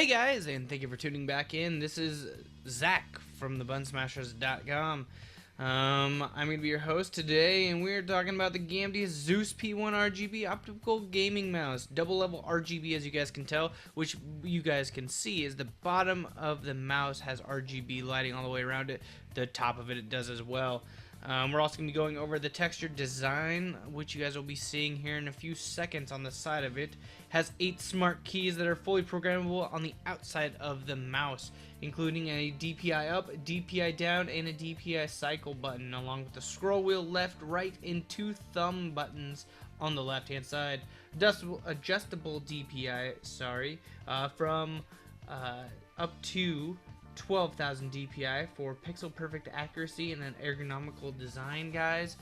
guys, and thank you for tuning back in. This is Zach from thebunsmashers.com. I'm going to be your host today, and we're talking about the GAMDIAS Zeus P1 RGB Optical Gaming Mouse. Double level RGB, as you guys can tell, which you guys can see is the bottom of the mouse has RGB lighting all the way around it. The top of it does as well. We're also going to be going over the texture design, which you guys will be seeing here in a few seconds on the side of it. Has 8 smart keys that are fully programmable on the outside of the mouse, including a DPI up, DPI down, and a DPI cycle button, along with the scroll wheel left, right, and 2 thumb buttons on the left-hand side. Adjustable DPI, from up to 12,000 DPI for pixel perfect accuracy and an ergonomical design, guys.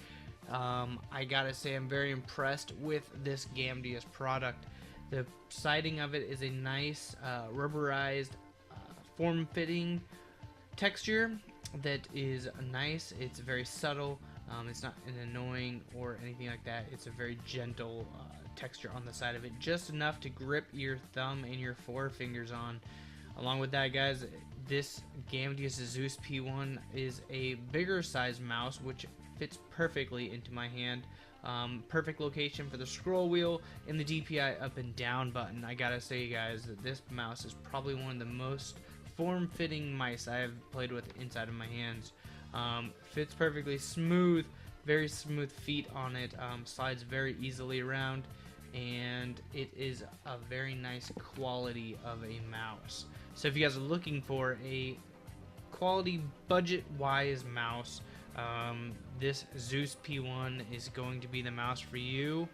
I gotta say, I'm very impressed with this GAMDIAS product. The siding of it is a nice rubberized form-fitting texture that is nice. It's very subtle. It's not an annoying or anything like that. It's a very gentle texture on the side of it, just enough to grip your thumb and your forefingers on. Along with that, guys, this GAMDIAS Zeus P1 is a bigger size mouse, which fits perfectly into my hand. Perfect location for the scroll wheel and the DPI up and down button. I gotta say, guys, that this mouse is probably one of the most form-fitting mice I have played with inside of my hands. Fits perfectly smooth, very smooth feet on it, slides very easily around, and it is a very nice quality of a mouse. So if you guys are looking for a quality budget-wise mouse, this Zeus P1 is going to be the mouse for you,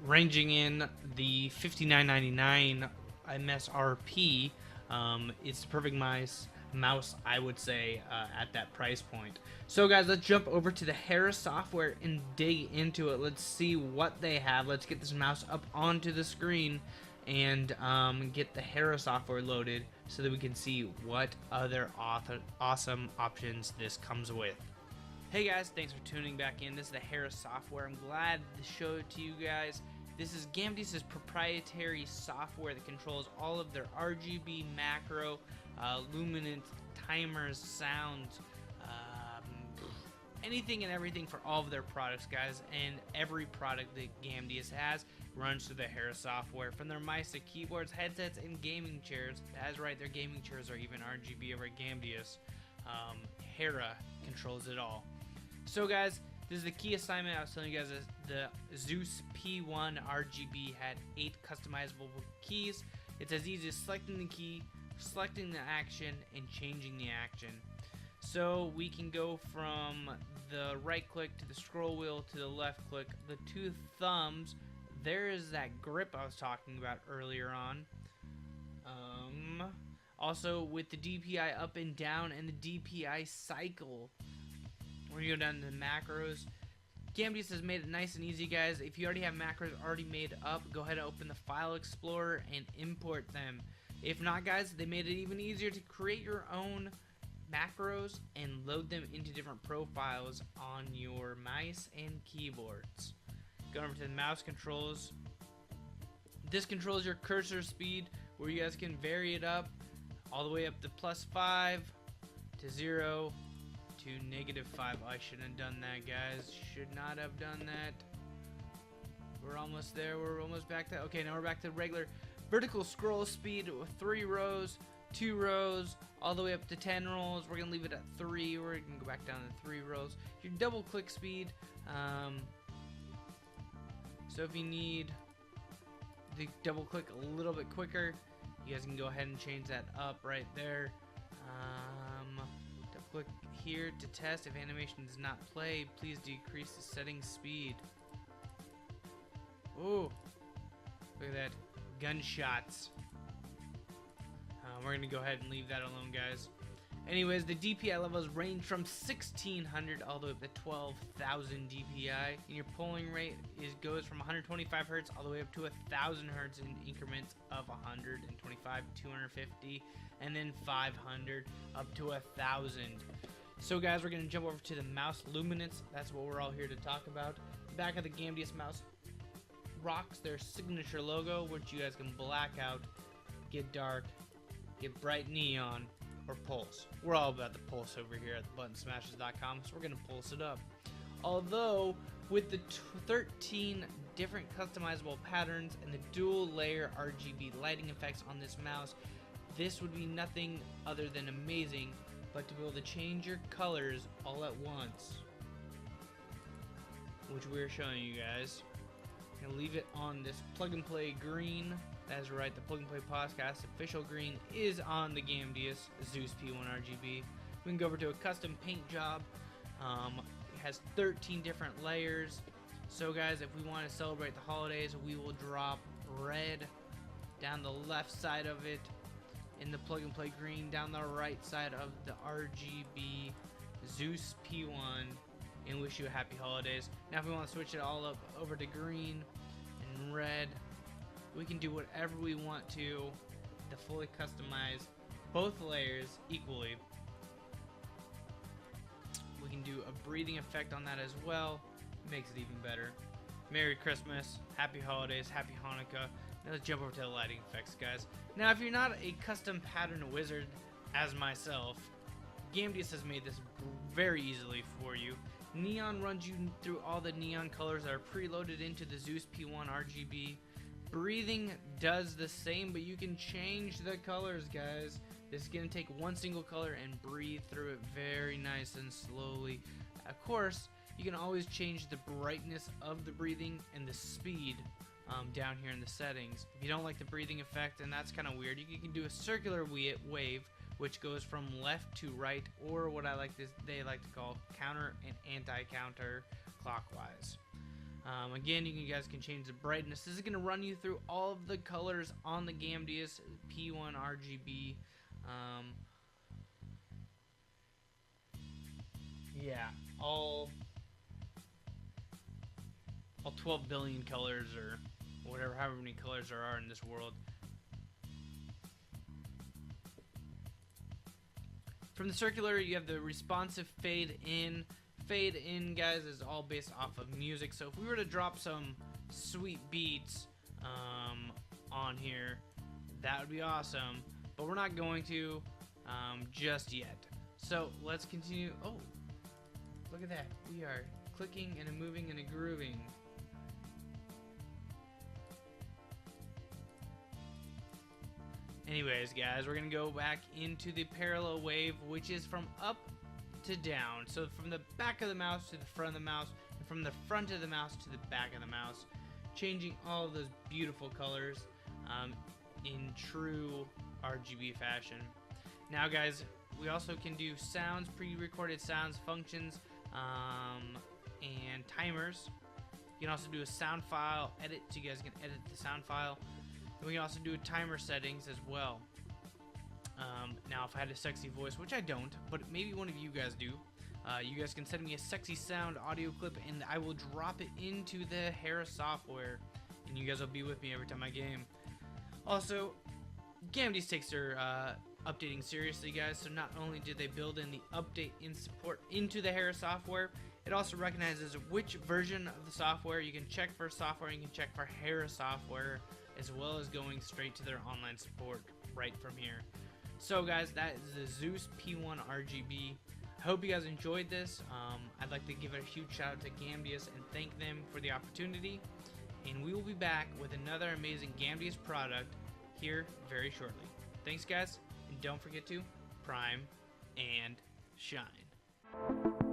ranging in the $59.99 MSRP. It's the perfect mouse, I would say, at that price point. So guys, let's jump over to the Hera software and dig into it. Let's see what they have. Let's get this mouse up onto the screen and get the Hera software loaded so that we can see what other awesome options this comes with. Hey guys, thanks for tuning back in. This is the Hera software. I'm glad to show it to you guys. This is GAMDIAS' proprietary software that controls all of their RGB, macro, luminance, timers, sounds, anything and everything for all of their products, guys. And every product that GAMDIAS has runs through the Hera software, from their mice to keyboards, headsets, and gaming chairs. That's right, their gaming chairs are even RGB over at GAMDIAS. Hera controls it all. So guys, this is the key assignment. I was telling you guys the Zeus P1 RGB had 8 customizable keys. It's as easy as selecting the key, selecting the action, and changing the action. So we can go from the right click to the scroll wheel to the left click. The 2 thumbs, there is that grip I was talking about earlier on. Also with the DPI up and down and the DPI cycle. We're going to go down to the macros. GAMDIAS has made it nice and easy, guys. If you already have macros already made up, go ahead and open the File Explorer and import them. If not, guys, they made it even easier to create your own macros and load them into different profiles on your mice and keyboards. Going over to the mouse controls. This controls your cursor speed, where you guys can vary it up all the way up to +5 to 0 to -5. I shouldn't have done that, guys. Should not have done that. We're almost there. We're almost back to... Okay, now we're back to regular vertical scroll speed with 3 rows, 2 rows, all the way up to 10 rows. We're going to leave it at 3. We're going to go back down to 3 rows. Your double click speed. So if you need the double click a little bit quicker, you guys can go ahead and change that up right there. Double click here to test. If animation does not play, please decrease the setting speed. Ooh, look at that. Gunshots. We're going to go ahead and leave that alone, guys. Anyways, the DPI levels range from 1600 all the way up to 12,000 DPI. And your polling rate goes from 125 Hz all the way up to 1000 Hz in increments of 125, 250, and then 500 up to 1000. So guys, we're going to jump over to the mouse luminance. That's what we're all here to talk about. The back of the GAMDIAS mouse rocks their signature logo, which you guys can black out, get dark, get bright neon, or pulse. We're all about the pulse over here at thebuttonsmashers.com, so we're going to pulse it up. Although, with the 13 different customizable patterns and the dual layer RGB lighting effects on this mouse, this would be nothing other than amazing, but to be able to change your colors all at once, which we're showing you guys. I'm going to leave it on this plug and play green. That's right, the Plug and Play Podcast official green is on the GAMDIAS Zeus P1 RGB. We can go over to a custom paint job. It has 13 different layers. So guys, if we want to celebrate the holidays, we will drop red down the left side of it, in the Plug and Play green down the right side of the RGB Zeus P1, and wish you a happy holidays. Now if we want to switch it all up over to green and red, we can do whatever we want to fully customize both layers equally. We can do a breathing effect on that as well. It makes it even better. Merry Christmas, Happy Holidays, Happy Hanukkah. Now let's jump over to the lighting effects, guys. Now if you're not a custom pattern wizard as myself, GAMDIAS has made this very easily for you. Neon runs you through all the neon colors that are preloaded into the Zeus P1 RGB. Breathing does the same, but you can change the colors, guys. This is going to take one single color and breathe through it very nice and slowly. Of course, you can always change the brightness of the breathing and the speed down here in the settings. If you don't like the breathing effect, and that's kind of weird, you can do a circular wave, which goes from left to right, or what they like to call counter and anti-counter clockwise. Again, you guys can change the brightness. This is going to run you through all of the colors on the GAMDIAS P1 RGB. Yeah, all 12 billion colors, or whatever, however many colors there are in this world. From the circular, you have the responsive fade in. Fade in, guys, is all based off of music. So if we were to drop some sweet beats on here, that would be awesome. But we're not going to just yet. So let's continue. Oh, look at that. We are clicking and moving and grooving. Anyways, guys, we're going to go back into the parallel wave, which is from up to down. So from the back of the mouse to the front of the mouse, and from the front of the mouse to the back of the mouse, changing all of those beautiful colors in true RGB fashion. Now, guys, we also can do sounds, pre-recorded sounds, functions, and timers. You can also do a sound file edit, so you guys can edit the sound file. And we can also do timer settings as well. Now, if I had a sexy voice, which I don't, but maybe one of you guys do, you guys can send me a sexy sound audio clip, and I will drop it into the Harris software, and you guys will be with me every time I game. Also, GAMDIAS takes their updating seriously, guys, so not only did they build in the update in support into the Harris software, it also recognizes which version of the software. You can check for software, and you can check for Harris software, as well as going straight to their online support right from here. So guys, that is the Zeus P1 RGB. I hope you guys enjoyed this. I'd like to give a huge shout out to GAMDIAS and thank them for the opportunity. And we will be back with another amazing GAMDIAS product here very shortly. Thanks, guys, and don't forget to prime and shine.